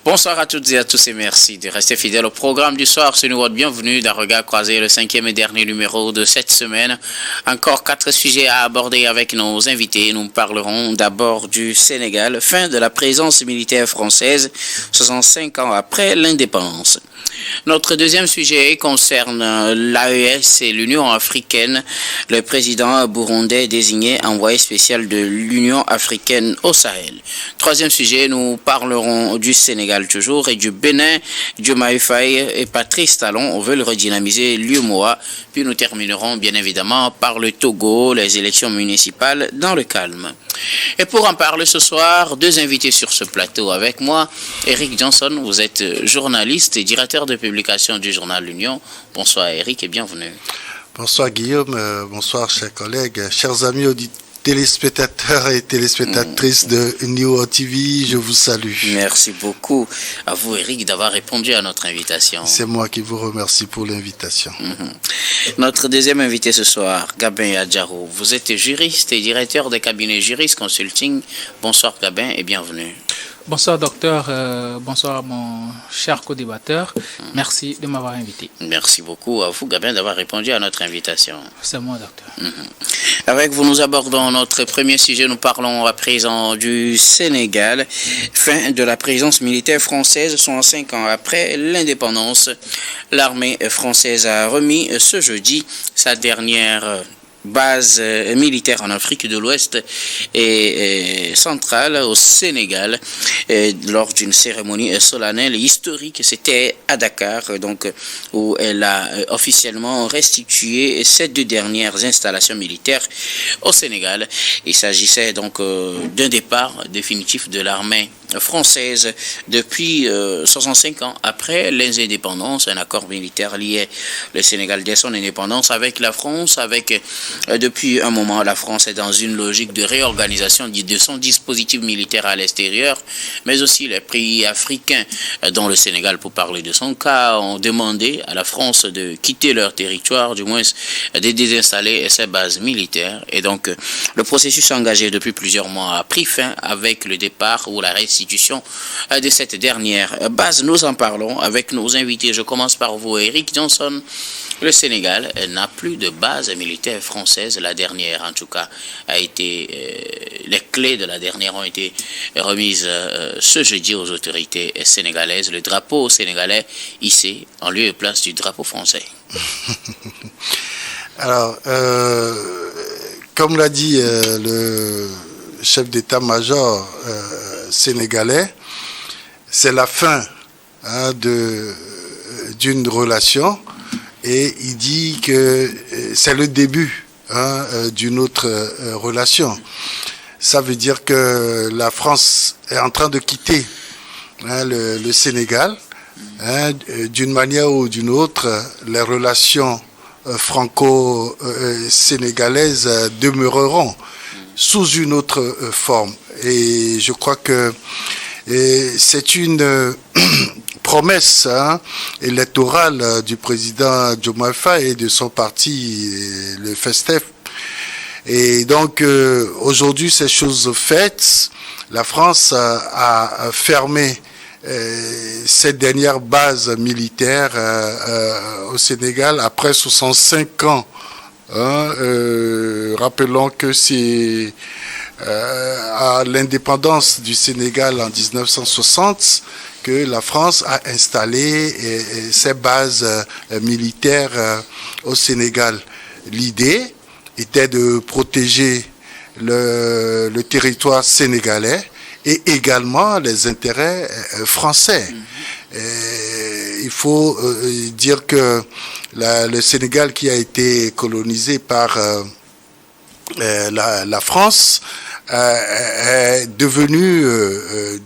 Bonsoir à toutes et à tous et merci de rester fidèles au programme du soir. C'est nous votre bienvenue d'un regard croisé, le 5e et dernier numéro de cette semaine. Encore 4 sujets à aborder avec nos invités. Nous parlerons d'abord du Sénégal, fin de la présence militaire française 65 ans après l'indépendance. Notre deuxième sujet concerne l'AES et l'Union africaine. Le président burundais désigné envoyé spécial de l'Union africaine au Sahel. Troisième sujet, nous parlerons du Sénégal toujours et du Bénin. Diomaye Faye et Patrice Talon veulent redynamiser l'UEMOA. Puis nous terminerons bien évidemment par le Togo, les élections municipales dans le calme. Et pour en parler ce soir, 2 invités sur ce plateau avec moi. Eric Johnson, vous êtes journaliste et directeur de publication du journal L'Union. Bonsoir Eric et bienvenue. Bonsoir Guillaume, bonsoir chers collègues, chers amis téléspectateurs et téléspectatrices de New TV, je vous salue. Merci beaucoup à vous Eric d'avoir répondu à notre invitation. C'est moi qui vous remercie pour l'invitation. Notre deuxième invité ce soir, Gabin Adjaro. Vous êtes juriste et directeur de cabinet Juris Consulting. Bonsoir Gabin et bienvenue. Bonsoir docteur, bonsoir mon cher co-débatteur. Merci de m'avoir invité. Merci beaucoup à vous Gabin d'avoir répondu à notre invitation. C'est moi docteur. Avec vous, nous abordons notre premier sujet. Nous parlons à présent du Sénégal. Fin de la présence militaire française 65 ans après l'indépendance. L'armée française a remis ce jeudi sa dernière base militaire en Afrique de l'Ouest et centrale au Sénégal lors d'une cérémonie solennelle et historique. C'était à Dakar, donc où elle a officiellement restitué ces 2 dernières installations militaires au Sénégal. Il s'agissait donc d'un départ définitif de l'armée française depuis 65 ans après l'indépendance. Un accord militaire liait le Sénégal dès son indépendance avec la France, avec depuis un moment la France est dans une logique de réorganisation de son dispositif militaire à l'extérieur, mais aussi les pays africains dont le Sénégal, pour parler de son cas, ont demandé à la France de quitter leur territoire, du moins de désinstaller ses bases militaires. Et donc le processus engagé depuis plusieurs mois a pris fin avec le départ ou la restitution de cette dernière base. Nous en parlons avec nos invités. Je commence par vous, Eric Johnson. Le Sénégal n'a plus de base militaire française. La dernière, en tout cas, a été... les clés de la dernière ont été remises ce jeudi aux autorités sénégalaises. Le drapeau sénégalais hissé en lieu et place du drapeau français. Alors, comme l'a dit le chef d'état-major sénégalais, c'est la fin d'une relation. Et il dit que c'est le début d'une autre relation. Ça veut dire que la France est en train de quitter le Sénégal. D'une manière ou d'une autre, les relations franco-sénégalaises demeureront sous une autre forme. Et je crois que c'est une promesse électorale du président Diomaye Faye et de son parti, le FESTEF. Et donc, aujourd'hui, ces choses faites, la France a fermé cette dernière base militaire au Sénégal après 65 ans. Rappelons que c'est à l'indépendance du Sénégal en 1960 que la France a installé ses bases militaires au Sénégal. L'idée était de protéger le territoire sénégalais et également les intérêts français. Il faut dire que le Sénégal, qui a été colonisé par la France, est devenu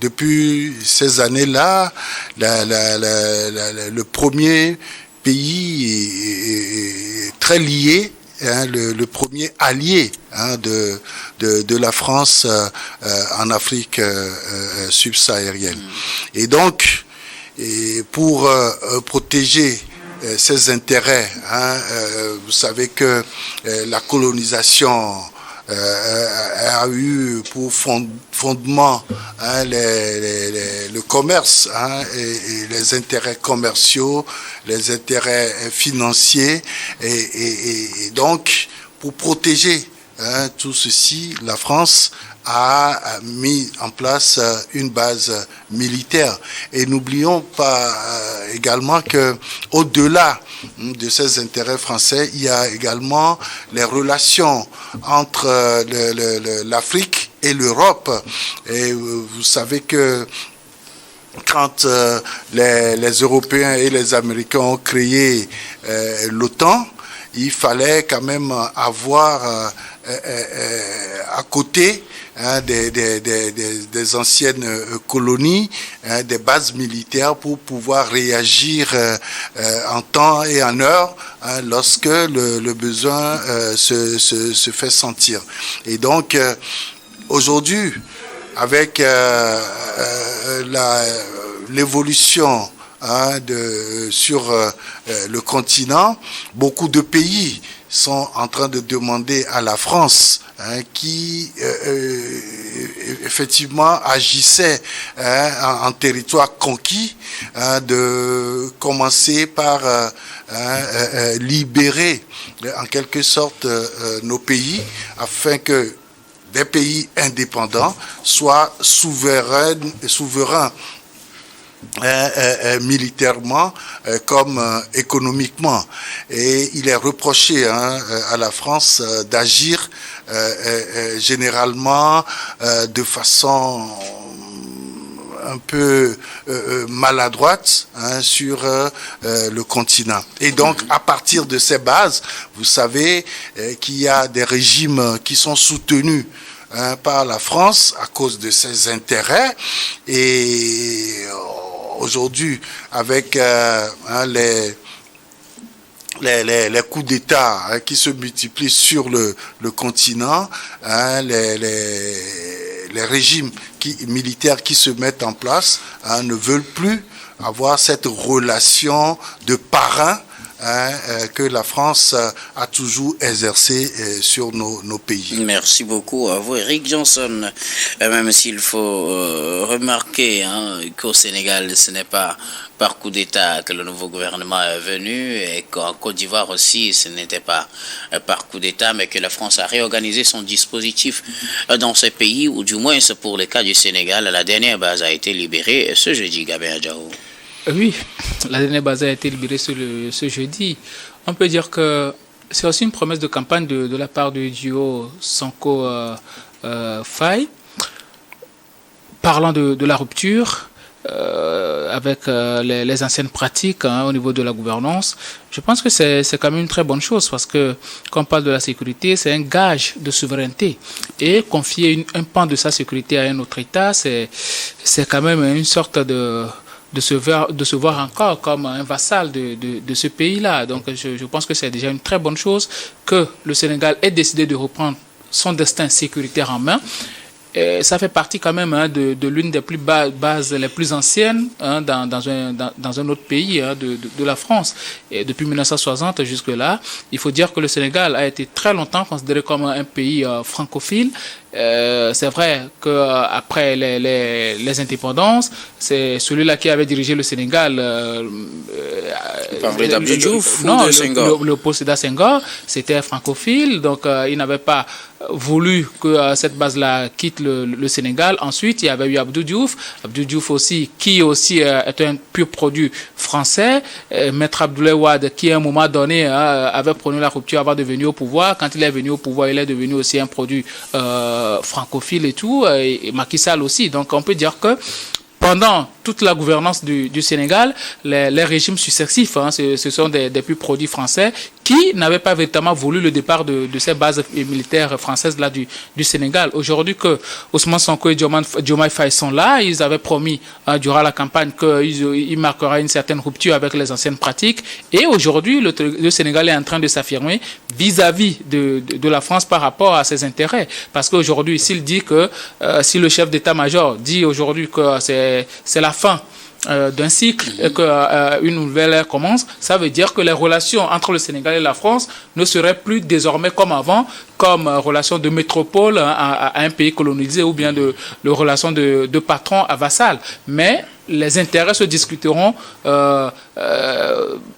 depuis ces années-là le premier pays très lié, le premier allié de la France en Afrique subsaharienne. Et donc, pour protéger ses intérêts, vous savez que la colonisation a eu pour fondement le commerce et les intérêts commerciaux, les intérêts financiers et donc pour protéger tout ceci, la France a mis en place une base militaire. Et n'oublions pas également que au-delà de ces intérêts français, il y a également les relations entre l'Afrique et l'Europe. Et vous savez que quand les Européens et les Américains ont créé l'OTAN, il fallait quand même avoir à côté des anciennes colonies, des bases militaires pour pouvoir réagir en temps et en heure lorsque le besoin se fait sentir. Et donc, aujourd'hui, avec l'évolution sur le continent, beaucoup de pays sont en train de demander à la France qui effectivement agissait en territoire conquis de commencer par libérer en quelque sorte nos pays afin que des pays indépendants soient souverains militairement comme économiquement. Et il est reproché à la France d'agir généralement de façon un peu maladroite sur le continent. Et donc, à partir de ces bases, vous savez qu'il y a des régimes qui sont soutenus par la France à cause de ses intérêts. Et aujourd'hui, avec les coups d'État qui se multiplient sur le continent, les régimes militaires qui se mettent en place ne veulent plus avoir cette relation de parrain que la France a toujours exercé sur nos pays. Merci beaucoup à vous, Eric Johnson. Même s'il faut remarquer qu'au Sénégal, ce n'est pas par coup d'État que le nouveau gouvernement est venu et qu'en Côte d'Ivoire aussi, ce n'était pas par coup d'État, mais que la France a réorganisé son dispositif dans ces pays, ou du moins c'est pour le cas du Sénégal. La dernière base a été libérée ce jeudi, Gabin Adjao. Oui, la dernière base a été libérée ce jeudi. On peut dire que c'est aussi une promesse de campagne de la part du duo Sonko-Faye, parlant de la rupture avec les anciennes pratiques au niveau de la gouvernance. Je pense que c'est quand même une très bonne chose parce que quand on parle de la sécurité, c'est un gage de souveraineté. Et confier un pan de sa sécurité à un autre État, c'est quand même une sorte de se voir encore comme un vassal de ce pays-là. Donc je pense que c'est déjà une très bonne chose que le Sénégal ait décidé de reprendre son destin sécuritaire en main. Et ça fait partie quand même de l'une des plus bases les plus anciennes dans un autre pays de la France. Et depuis 1960 jusque-là, il faut dire que le Sénégal a été très longtemps considéré comme un pays francophile. C'est vrai qu'après les indépendances, c'est celui-là qui avait dirigé le Sénégal. Parler d'Abdou Diouf ou de Senghor? Le Sédar Senghor, c'était francophile, donc il n'avait pas voulu que cette base-là quitte le Sénégal. Ensuite, il y avait eu Abdou Diouf aussi, qui aussi est un pur produit français. Maître Abdoulaye Wade, qui à un moment donné avait prôné la rupture avant de venir au pouvoir. Quand il est venu au pouvoir, il est devenu aussi un produit francophile et tout, et Macky Sall aussi. Donc on peut dire que pendant toute la gouvernance du Sénégal, les régimes successifs, ce sont des plus produits français qui n'avaient pas véritablement voulu le départ de ces bases militaires françaises là du Sénégal. Aujourd'hui que Ousmane Sonko et Diomaye Faye sont là, ils avaient promis durant la campagne qu'il marquera une certaine rupture avec les anciennes pratiques. Et aujourd'hui, le Sénégal est en train de s'affirmer vis-à-vis de la France par rapport à ses intérêts. Parce qu'aujourd'hui, s'il dit que, si le chef d'état-major dit aujourd'hui que c'est la fin d'un cycle et qu'une nouvelle ère commence, ça veut dire que les relations entre le Sénégal et la France ne seraient plus désormais comme avant, comme relation de métropole à un pays colonisé ou bien de relation de patron à vassal. Mais les intérêts se discuteront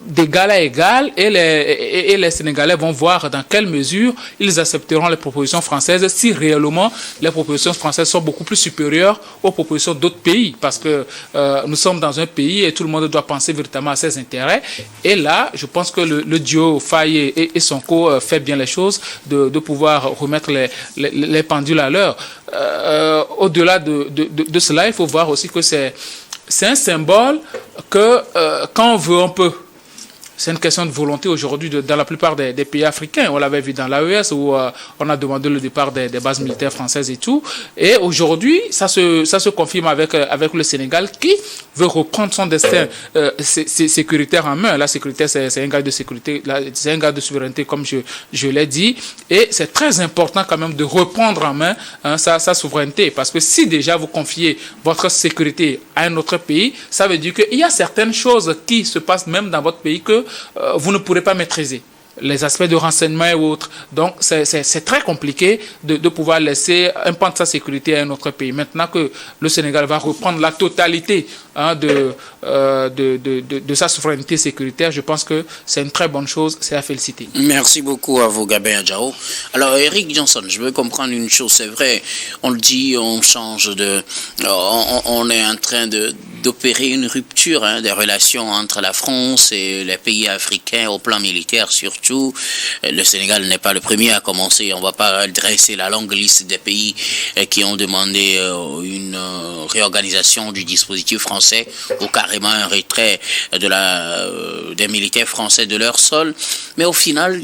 d'égal à égal et les Sénégalais vont voir dans quelle mesure ils accepteront les propositions françaises si réellement les propositions françaises sont beaucoup plus supérieures aux propositions d'autres pays, parce que nous sommes dans un pays et tout le monde doit penser véritablement à ses intérêts. Et là, je pense que le duo Faye et Sonko fait bien les choses de pouvoir remettre les pendules à l'heure. Au-delà de cela, il faut voir aussi que c'est un symbole que quand on veut, on peut. C'est une question de volonté aujourd'hui dans la plupart des pays africains. On l'avait vu dans l'AES où on a demandé le départ des bases militaires françaises et tout. Et aujourd'hui, ça se confirme avec le Sénégal qui veut reprendre son destin sécuritaire en main. La sécurité, c'est un gage de sécurité, c'est un gage de souveraineté, comme je l'ai dit. Et c'est très important quand même de reprendre en main sa souveraineté. Parce que si déjà vous confiez votre sécurité à un autre pays, ça veut dire qu'il y a certaines choses qui se passent même dans votre pays que vous ne pourrez pas maîtriser. Les aspects de renseignement et autres. Donc, c'est très compliqué de pouvoir laisser un pan de sa sécurité à un autre pays. Maintenant que le Sénégal va reprendre la totalité de sa souveraineté sécuritaire, je pense que c'est une très bonne chose, c'est à féliciter. Merci beaucoup à vous, Gabin Adjao. Alors, Eric Johnson, je veux comprendre une chose, c'est vrai, on le dit, on change on est en train d'opérer une rupture des relations entre la France et les pays africains au plan militaire surtout. Le Sénégal n'est pas le premier à commencer. On ne va pas dresser la longue liste des pays qui ont demandé une réorganisation du dispositif français ou carrément un retrait des militaires français de leur sol. Mais au final,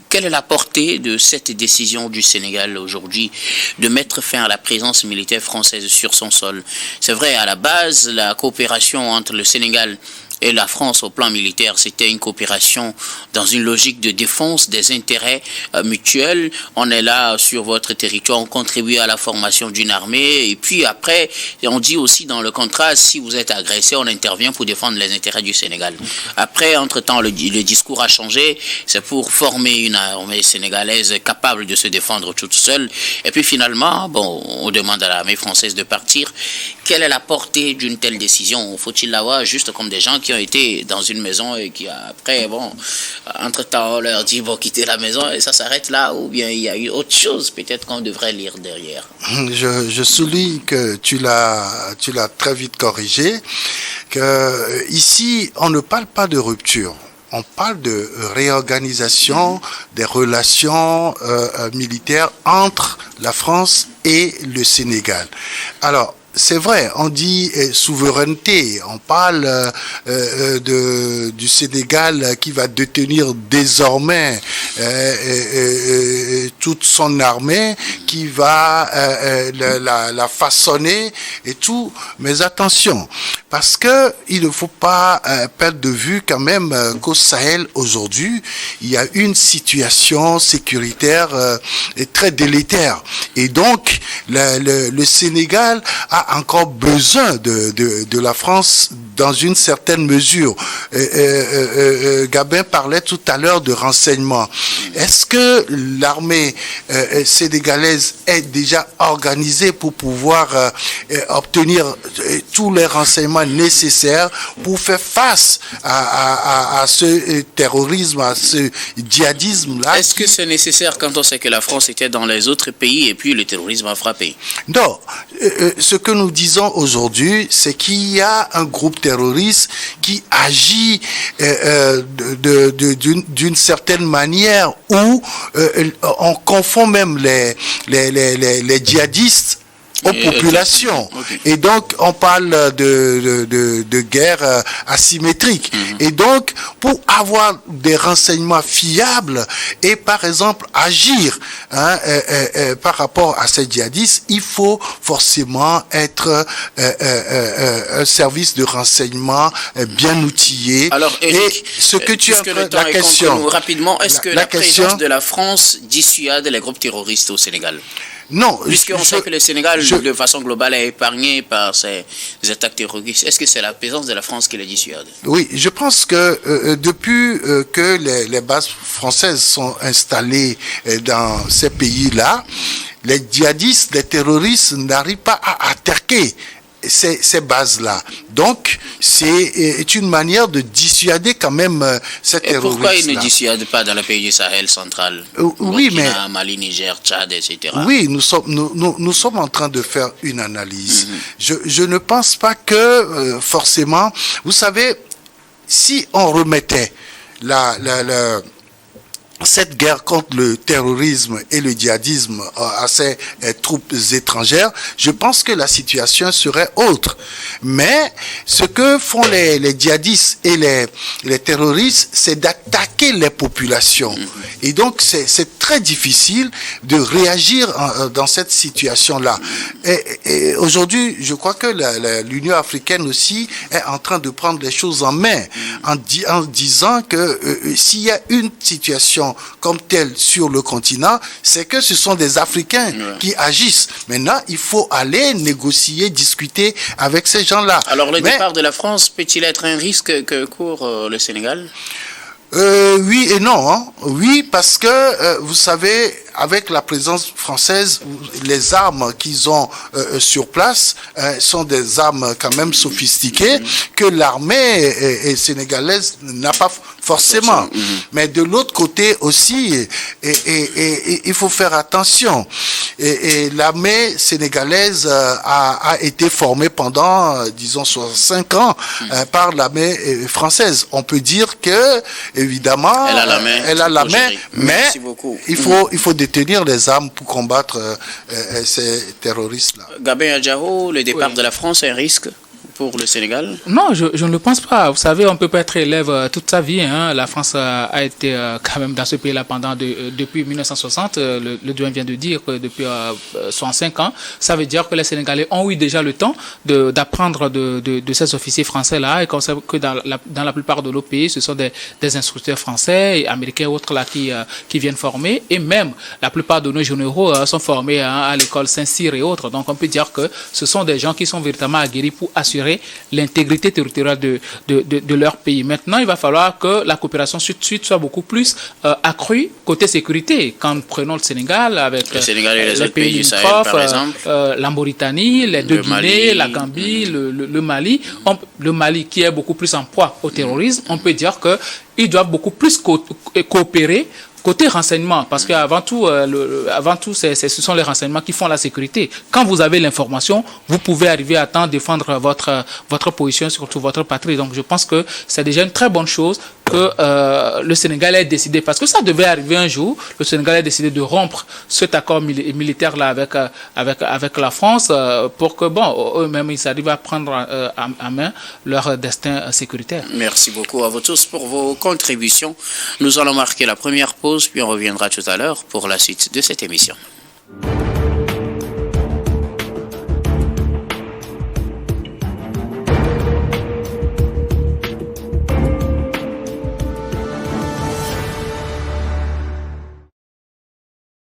quelle est la portée de cette décision du Sénégal aujourd'hui de mettre fin à la présence militaire française sur son sol? C'est vrai, à la base, la coopération entre le Sénégal et la France au plan militaire, c'était une coopération dans une logique de défense des intérêts mutuels. On est là sur votre territoire, on contribue à la formation d'une armée et puis après, on dit aussi dans le contrat, si vous êtes agressé, on intervient pour défendre les intérêts du Sénégal. Après, entre-temps, le discours a changé, c'est pour former une armée sénégalaise capable de se défendre toute seule. Et puis finalement, on demande à l'armée française de partir. Quelle est la portée d'une telle décision? Faut-il l'avoir juste comme des gens qui ont été dans une maison et qui après, entre-temps, on leur dit, quittez la maison et ça s'arrête là, ou bien il y a eu autre chose peut-être qu'on devrait lire derrière? Je souligne que tu l'as très vite corrigé, que ici, on ne parle pas de rupture. On parle de réorganisation des relations militaires entre la France et le Sénégal. Alors, c'est vrai, on dit souveraineté, on parle du Sénégal qui va détenir désormais toute son armée, qui va la façonner et tout. Mais attention, parce que il ne faut pas perdre de vue quand même qu'au Sahel aujourd'hui, il y a une situation sécuritaire très délétère. Et donc, le Sénégal a encore besoin de la France dans une certaine mesure. Gabin parlait tout à l'heure de renseignement. Est-ce que l'armée sénégalaise est déjà organisée pour pouvoir obtenir tous les renseignements nécessaires pour faire face à ce terrorisme, à ce djihadisme-là? Est-ce que c'est nécessaire quand on sait que la France était dans les autres pays et puis le terrorisme a frappé? Non. Ce que nous disons aujourd'hui, c'est qu'il y a un groupe terroriste qui agit d'une certaine manière où on confond même les djihadistes aux populations. Okay. Et donc, on parle de guerre asymétrique. Et donc, pour avoir des renseignements fiables et, par exemple, agir par rapport à ces djihadistes, il faut forcément être un service de renseignement bien outillé. Alors, Eric, et ce que tu as la question rapidement, est-ce que la présence de la France dissuade les groupes terroristes au Sénégal? Non. Puisqu'on sait que le Sénégal, de façon globale, est épargné par ces attaques terroristes. Est-ce que c'est la présence de la France qui les dissuade? Oui, je pense que depuis que les bases françaises sont installées dans ces pays-là, les djihadistes, les terroristes n'arrivent pas à attaquer ces bases-là. Donc, c'est une manière de dissuader quand même ces terroristes-là. Et pourquoi ils ne dissuadent pas dans le pays du Sahel central? Oui, mais Mali, Niger, Tchad, etc. Oui, nous sommes en train de faire une analyse. Je ne pense pas que forcément, vous savez, si on remettait cette guerre contre le terrorisme et le djihadisme à ces troupes étrangères, je pense que la situation serait autre. Mais ce que font les djihadistes et les terroristes, c'est d'attaquer les populations. Et donc, c'est très difficile de réagir dans cette situation-là. Et aujourd'hui, je crois que l'Union africaine aussi est en train de prendre les choses en main en disant que s'il y a une situation comme telle sur le continent, c'est que ce sont des Africains qui agissent. Maintenant, il faut aller négocier, discuter avec ces gens-là. Alors, le départ de la France peut-il être un risque que court le Sénégal? Oui et non. Hein. Oui, parce que, vous savez, avec la présence française, les armes qu'ils ont sur place sont des armes quand même sophistiquées que l'armée sénégalaise n'a pas forcément. Mais de l'autre côté aussi, il faut faire attention. Et l'armée sénégalaise a été formée pendant, disons, 65 ans par l'armée française. On peut dire que, évidemment, elle a la main, mais il faut détenir les armes pour combattre ces terroristes-là. Gabin Adjao, le départ de la France est un risque pour le Sénégal? Non, je ne le pense pas. Vous savez, on ne peut pas être élève toute sa vie. Hein. La France a été quand même dans ce pays-là depuis 1960. Le doyen vient de dire que depuis 65 ans. Ça veut dire que les Sénégalais ont eu déjà le temps d'apprendre de ces officiers français-là. Et qu'on sait que dans la plupart de nos pays, ce sont des instructeurs français et américains et autres là qui viennent former. Et même, la plupart de nos généraux sont formés à l'école Saint-Cyr et autres. Donc, on peut dire que ce sont des gens qui sont véritablement aguerris pour assurer l'intégrité territoriale de leur pays. Maintenant, il va falloir que la coopération sud-sud soit beaucoup plus accrue côté sécurité. Quand nous prenons le Sénégal avec les pays du Sahel, par exemple, la Mauritanie, les deux Guinées, la Gambie, le Mali. Le Mali qui est beaucoup plus en proie au terrorisme, on peut dire qu'ils doivent beaucoup plus coopérer côté renseignement, parce qu'avant tout, ce sont les renseignements qui font la sécurité. Quand vous avez l'information, vous pouvez arriver à temps défendre votre position, surtout votre patrie. Donc je pense que c'est déjà une très bonne chose que le Sénégal ait décidé, parce que ça devait arriver un jour, le Sénégal a décidé de rompre cet accord militaire-là avec la France pour que, eux-mêmes, ils arrivent à prendre en main leur destin sécuritaire. Merci beaucoup à vous tous pour vos contributions. Nous allons marquer la première pause, puis on reviendra tout à l'heure pour la suite de cette émission.